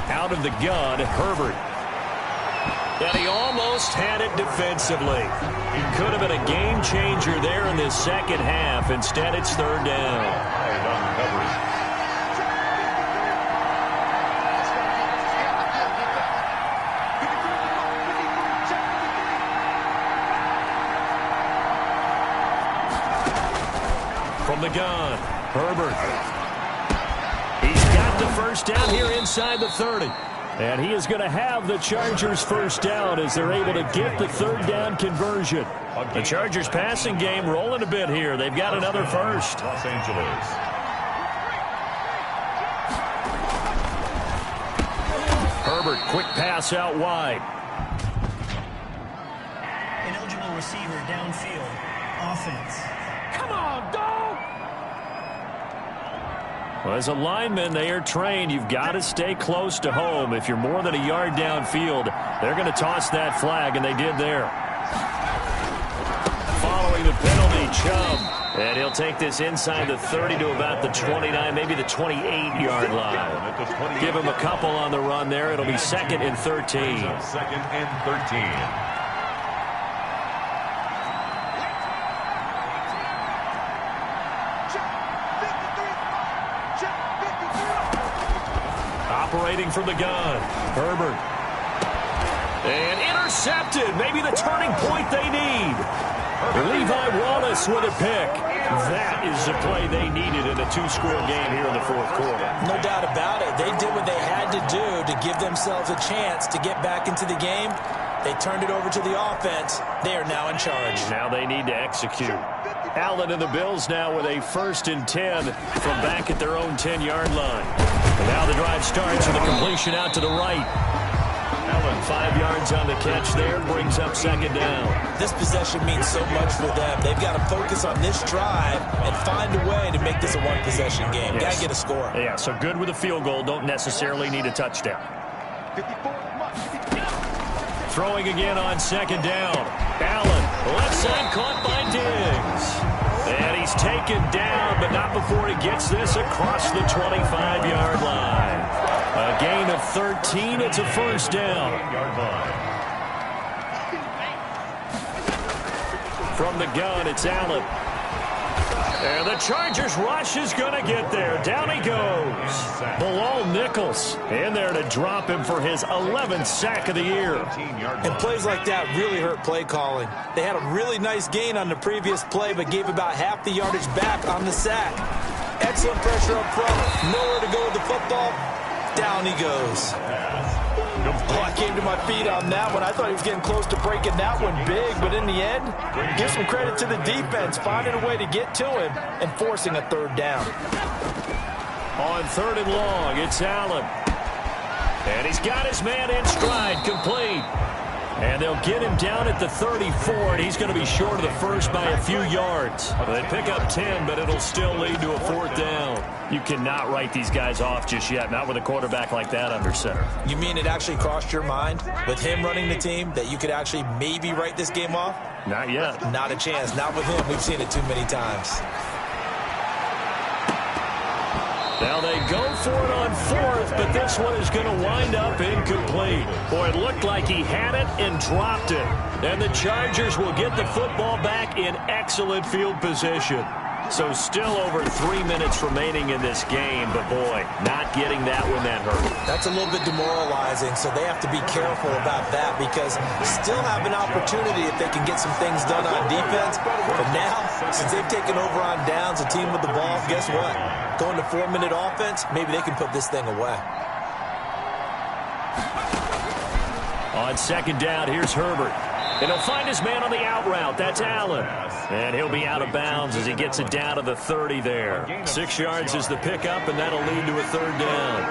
[SPEAKER 4] Out of the gun, Herbert. And he almost had it defensively. He could have been a game changer there in this 2nd half. Instead, it's 3rd down. From the gun, Herbert. He's got the 1st down here inside the 30. And he is going to have the Chargers 1st down as they're able to get the 3rd down conversion. The Chargers passing game rolling a bit here. They've got another 1st.
[SPEAKER 3] Los Angeles.
[SPEAKER 4] Herbert, quick pass out wide.
[SPEAKER 8] Ineligible receiver downfield. Offense.
[SPEAKER 6] Come on, dog!
[SPEAKER 4] Well, as a lineman, they are trained. You've got to stay close to home. If you're more than a yard downfield, they're going to toss that flag, and they did there. Following the penalty, Chubb. And he'll take this inside the 30 to about the 29, maybe the 28-yard line. Give him a couple on the run there. It'll be 2nd and 13.
[SPEAKER 3] 2nd and 13.
[SPEAKER 4] Operating from the gun, Herbert. And intercepted, maybe the turning point they need. Levi Wallace with a pick. That is the play they needed in a 2-score game here in the 4th quarter.
[SPEAKER 5] No doubt about it. They did what they had to do to give themselves a chance to get back into the game. They turned it over to the offense. They are now in charge.
[SPEAKER 4] Now they need to execute. Allen and the Bills now with a 1st and 10 from back at their own 10-yard line. And now the drive starts with a completion out to the right. Allen 5 yards on the catch there, brings up 2nd down.
[SPEAKER 5] This possession means so much for them. They've got to focus on this drive and find a way to make this a one-possession game.
[SPEAKER 4] Yes.
[SPEAKER 5] Got to get a score.
[SPEAKER 4] Yeah, so good with a field goal. Don't necessarily need a touchdown. Throwing again on 2nd down. Allen, left side caught by Diggs. And he's taken down, but not before he gets this across the 25-yard line. A gain of 13. It's a 1st down. From the gun, it's Allen. And the Chargers rush is going to get there. Down he goes. Bilal Nichols in there to drop him for his 11th sack of the year.
[SPEAKER 5] And plays like that really hurt play calling. They had a really nice gain on the previous play, but gave about half the yardage back on the sack. Excellent pressure up front. Nowhere to go with the football. Down he goes. Oh, I came to my feet on that one. I thought he was getting close to breaking that one big, but in the end, give some credit to the defense, finding a way to get to him and forcing a 3rd down.
[SPEAKER 4] On 3rd and long, it's Allen. And he's got his man in stride, complete. And they'll get him down at the 34, and he's going to be short of the first by a few yards. They pick up 10, but it'll still lead to a 4th down. You cannot write these guys off just yet, not with a quarterback like that under center.
[SPEAKER 5] You mean it actually crossed your mind with him running the team that you could actually maybe write this game off?
[SPEAKER 4] Not yet.
[SPEAKER 5] Not a chance. Not with him. We've seen it too many times.
[SPEAKER 4] Now they go for it on 4th, but this one is going to wind up incomplete. Boy, it looked like he had it and dropped it. And the Chargers will get the football back in excellent field position. So still over 3 minutes remaining in this game, but boy, not getting that one that hurt.
[SPEAKER 5] That's a little bit demoralizing, so they have to be careful about that because still have an opportunity if they can get some things done on defense. But now, since they've taken over on downs, a team with the ball, guess what? Going to 4-minute offense, maybe they can put this thing away.
[SPEAKER 4] On 2nd down, here's Herbert. And he'll find his man on the out route. That's Allen. And he'll be out of bounds as he gets it down to the 30 there. 6 yards is the pickup, and that'll lead to a 3rd down.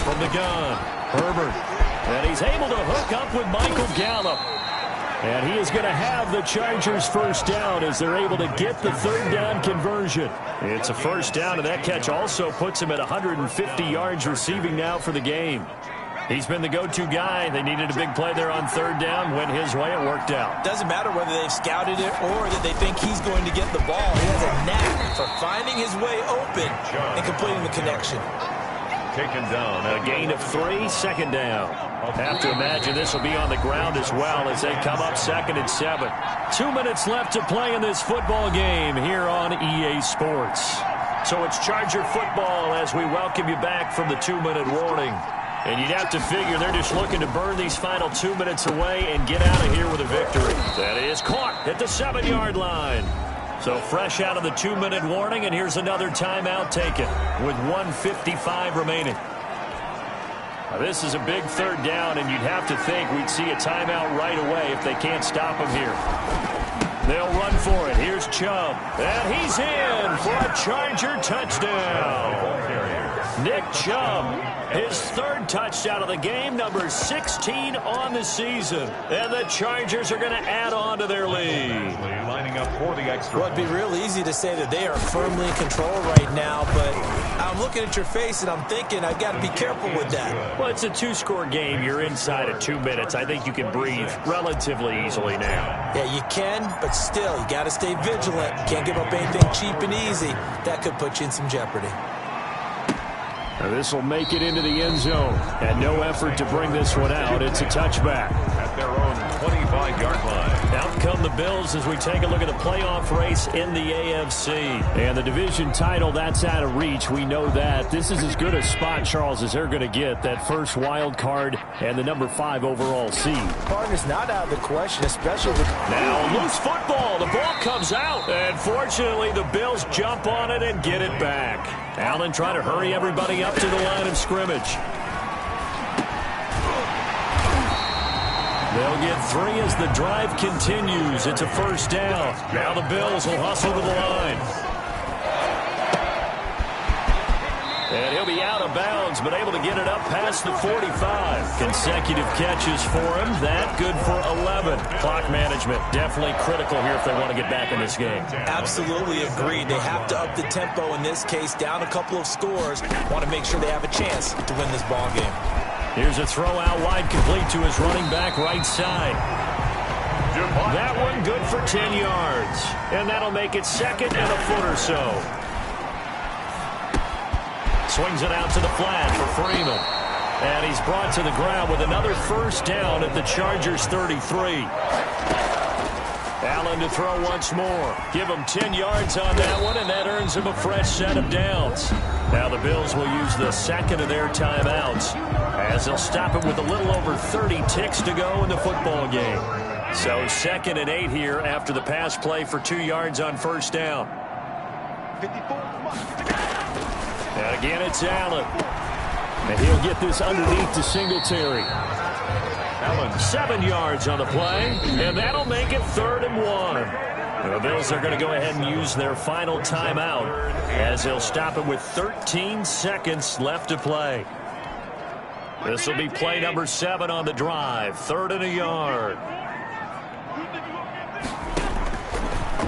[SPEAKER 4] From the gun, Herbert. And he's able to hook up with Michael Gallup. And he is going to have the Chargers 1st down as they're able to get the 3rd down conversion. It's a 1st down, and that catch also puts him at 150 yards receiving now for the game. He's been the go-to guy. They needed a big play there on 3rd down. Went his way. It worked out.
[SPEAKER 5] Doesn't matter whether they've scouted it or that they think he's going to get the ball. He has a knack for finding his way open and completing the connection.
[SPEAKER 3] Taken down.
[SPEAKER 4] A gain of 3, 2nd down. Have to imagine this will be on the ground as well as they come up 2nd and 7. 2 minutes left to play in this football game here on EA Sports. So it's Charger football as we welcome you back from the 2-minute warning. And you'd have to figure they're just looking to burn these final 2 minutes away and get out of here with a victory. That is caught at the 7-yard line. So fresh out of the 2-minute warning, and here's another timeout taken with 1:55 remaining. Now, this is a big 3rd down, and you'd have to think we'd see a timeout right away if they can't stop him here. They'll run for it. Here's Chubb. And he's in for a Charger touchdown. Nick Chubb, his third touchdown of the game, number 16 on the season. And the Chargers are going to add on to their lead.
[SPEAKER 3] Lining up for the extra.
[SPEAKER 5] Well, it'd be real easy to say that they are firmly in control right now, but I'm looking at your face and I'm thinking I've got to be careful with that.
[SPEAKER 4] Well, it's a two-score game. You're inside of 2 minutes. I think you can breathe relatively easily now.
[SPEAKER 5] Yeah, you can, but still, you got to stay vigilant. You can't give up anything cheap and easy. That could put you in some jeopardy.
[SPEAKER 4] This will make it into the end zone. And no effort to bring this one out. It's a touchback.
[SPEAKER 3] At their own 25-yard line.
[SPEAKER 4] Out come the Bills as we take a look at the playoff race in the AFC. And the division title, that's out of reach. We know that. This is as good a spot, Charles, as they're going to get. That first wild card and the number 5 overall seed.
[SPEAKER 5] Partner's not out of the question, especially with...
[SPEAKER 4] Now, loose football. The ball comes out. And fortunately, the Bills jump on it and get it back. Allen trying to hurry everybody up to the line of scrimmage. They'll get 3 as the drive continues. It's a first down. Now the Bills will hustle to the line. And he'll be out of bounds, but able to get it up past the 45. Consecutive catches for him. That good for 11. Clock management definitely critical here if they want to get back in this game.
[SPEAKER 5] Absolutely agreed. They have to up the tempo in this case, down a couple of scores. Want to make sure they have a chance to win this ball game.
[SPEAKER 4] Here's a throw out wide, complete to his running back right side. That one good for 10 yards. And that'll make it second and a foot or so. Swings it out to the flat for Freeman. And he's brought to the ground with another first down at the Chargers 33. Allen to throw once more. Give him 10 yards on that one, and that earns him a fresh set of downs. Now the Bills will use the second of their timeouts as they'll stop it with a little over 30 ticks to go in the football game. So 2nd and 8 here after the pass play for 2 yards on first down. And again, it's Allen. And he'll get this underneath to Singletary. Allen 7 yards on the play, and that'll make it 3rd and 1. The Bills are going to go ahead and use their final timeout as they'll stop it with 13 seconds left to play. This will be play number 7 on the drive. 3rd and a yard.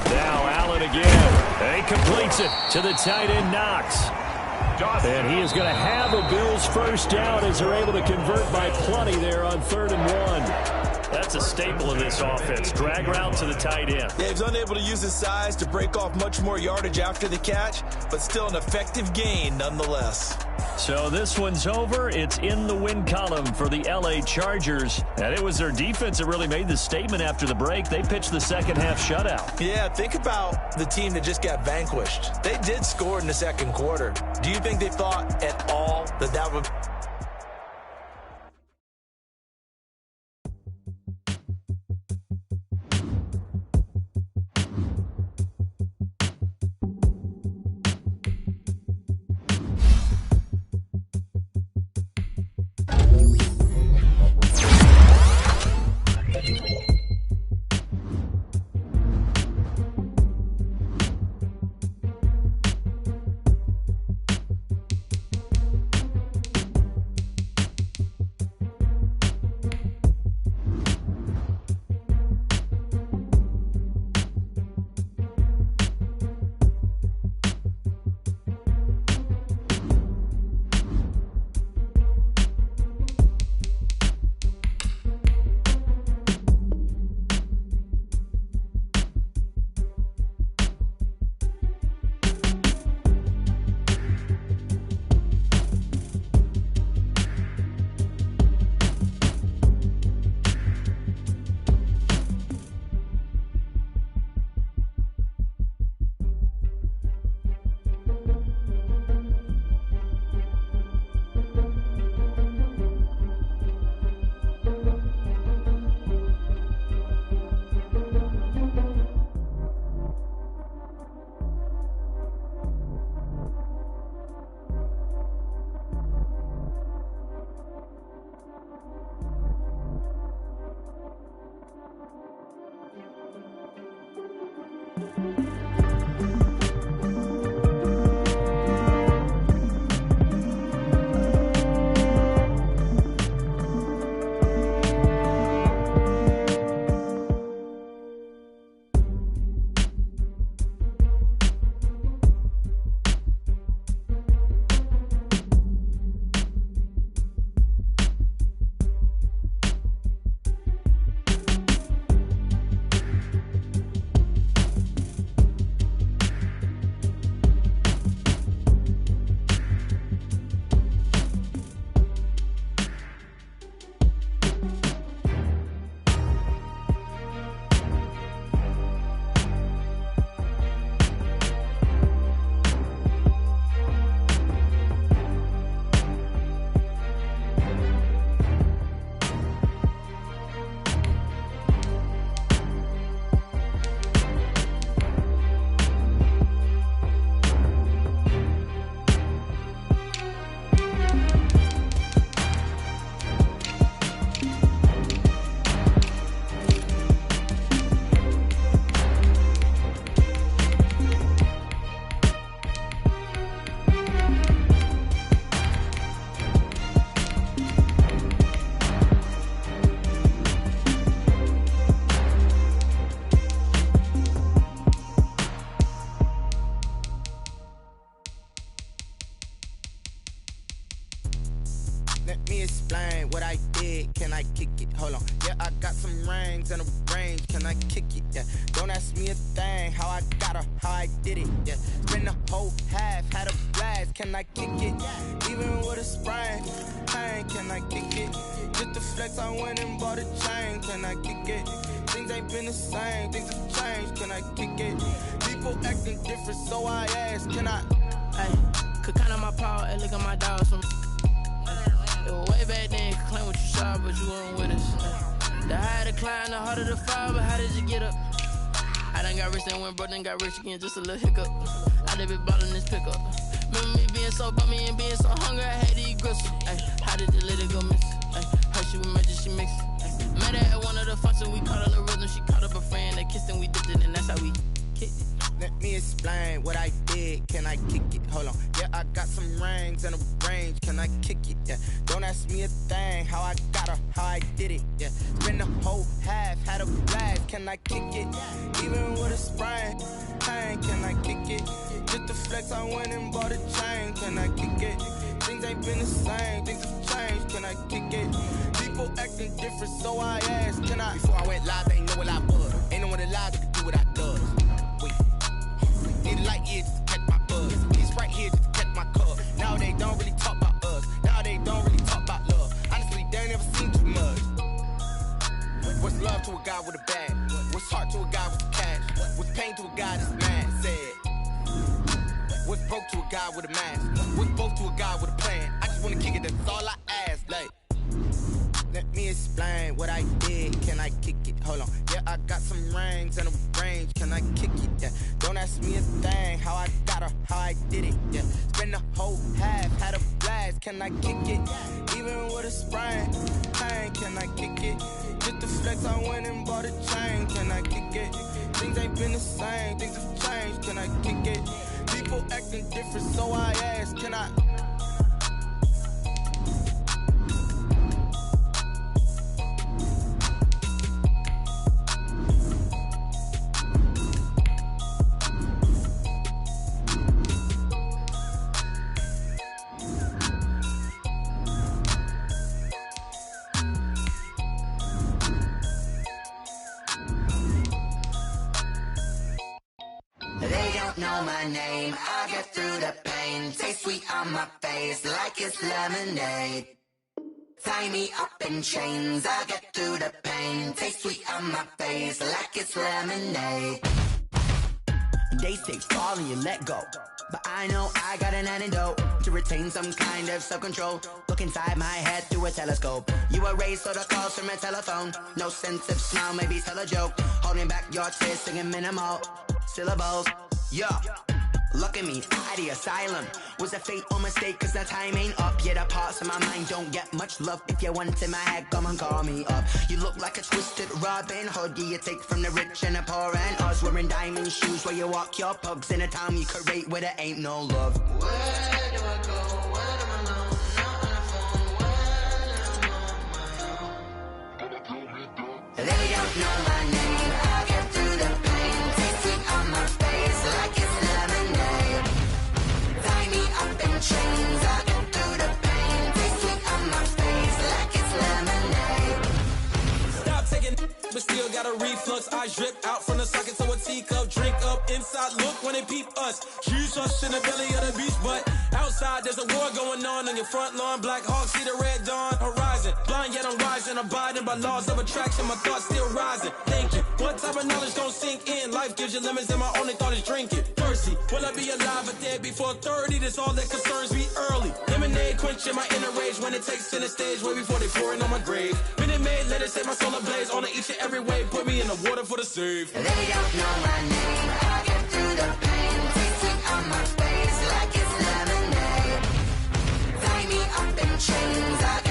[SPEAKER 4] Now Allen again. And he completes it to the tight end Knox. And he is going to have a Bills first down as they're able to convert by plenty there on 3rd and 1. That's a staple of this offense. Drag route to the tight end.
[SPEAKER 5] Yeah, he's unable to use his size to break off much more yardage after the catch, but still an effective gain nonetheless.
[SPEAKER 4] So this one's over. It's in the win column for the LA Chargers. And it was their defense that really made the statement after the break. They pitched the second half shutout.
[SPEAKER 5] Yeah, think about the team that just got vanquished. They did score in the second quarter. Do you think they thought at all that that would...
[SPEAKER 8] I kick it? Hold on. Yeah, I got some rings and a range. Can I kick it? Yeah. Don't ask me a thing. How I got her, how I did it. Yeah. Spend the whole half, had a blast. Can I kick it? Even with a sprain, pain. Can I kick it? Just the flex, I went and bought a chain. Can I kick it? Things ain't been the same. Things have changed. Can I kick it? People acting different, so I ask. Can I?
[SPEAKER 9] Hey, could count on my power, and look at my dogs from. It was way back then, could claim what you saw, but you weren't with us. The higher the climb, the harder the fall, but how did you get up? I done got rich and went broke, then got rich again, just a little hiccup. I done been ballin' this pickup. Remember me being so bummy and being so hungry, I had to eat gristle. Ay, how did you let it go miss? Ay, her she was magic, she mixed. Met her at one of the functions, we caught a little rhythm, she caught up a friend, they kissed and we dipped it, and that's how we kicked it.
[SPEAKER 8] Let me explain what I did. Can I kick it? Hold on. Yeah, I got some rings and a range. Can I kick it? Yeah. Don't ask me a thing. How I got her, how I did it. Yeah. Spend the whole half, had a blast. Can I kick it? Even with a sprain, pain. Can I kick it? Just the flex, I went and bought a chain. Can I kick it? Things ain't been the same. Things have changed. Can I kick it? People acting different, so I asked. Can I? Before I went live, they ain't know what I was. Ain't no one alive that could do what I does. Need a light year just to catch my buzz. He's right here just to catch my cup. Now they don't really talk about us. Now they don't really talk about love. Honestly, they ain't never seen too much. What's love to a guy with a bag? What's heart to a guy with cash? What's pain to a guy that's mad? Said. What's broke to a guy with a mask? What's both to a guy with a plan? I just wanna kick it, that's all I ask. Like, let me explain what I did. Can I kick it? Hold on. Yeah, I got some rings and a range. Can I kick it? Yeah. Don't ask me a thing. How I got her, how I did it. Yeah. Spend the whole half, had a blast. Can I kick it? Even with a sprain, pain. Can I kick it? Just the flex, I went and bought a chain. Can I kick it? Things ain't been the same. Things have changed. Can I kick it? People acting different, so I ask. Can I?
[SPEAKER 2] Know my name, I get through the pain. Taste sweet on my face like it's lemonade. Tie me up in chains, I get through the pain. Taste sweet on my face like it's lemonade.
[SPEAKER 10] They say fall and you let go, but I know I got an antidote to retain some kind of self-control. Look inside my head through a telescope. You erase all the calls from a telephone. No sense of smile, maybe tell a joke. Holding back your tears, singing minimal syllables. Yeah, look at me, out the asylum. Was a fate or mistake, cause the time ain't up. Yeah, the parts of my mind don't get much love. If you want in my head, come and call me up. You look like a twisted Robin Hood. Yeah, you take from the rich and the poor and us. Wearing diamond shoes where you walk your pugs. In a town you create where there ain't no love.
[SPEAKER 2] Where do I go? Where do I know? Not on the phone. When I'm on my own. They don't know my name. I get through the pain. Taste sweet on my face like it's lemonade. Tie me up in chains. I get through the pain. Taste sweet on my face like it's lemonade.
[SPEAKER 5] Stop taking, but still got a reflux. Eyes drip out from the socket to a teacup. Drink up inside, look when they peep us. Jesus in the belly of the beast, but outside there's a war going on your front lawn. Black Hawk, see the red dawn horizon. Blind yet I'm rising, abiding by laws of attraction. My thoughts still rising, thinking what type of knowledge gon' sink in? Life gives you lemons and my only thought is drinking. Thirsty, will I be alive or dead before 30? That's all that concerns me early. Lemonade quenching my inner rage when it takes center stage way before they pouring on my grave. Minute Maid, let it set my soul ablaze on each and every way. Put me in the water for the save.
[SPEAKER 2] They don't know my name. I get through the pain. Taste sweet on my face like it's lemonade. Tie me up in chains. I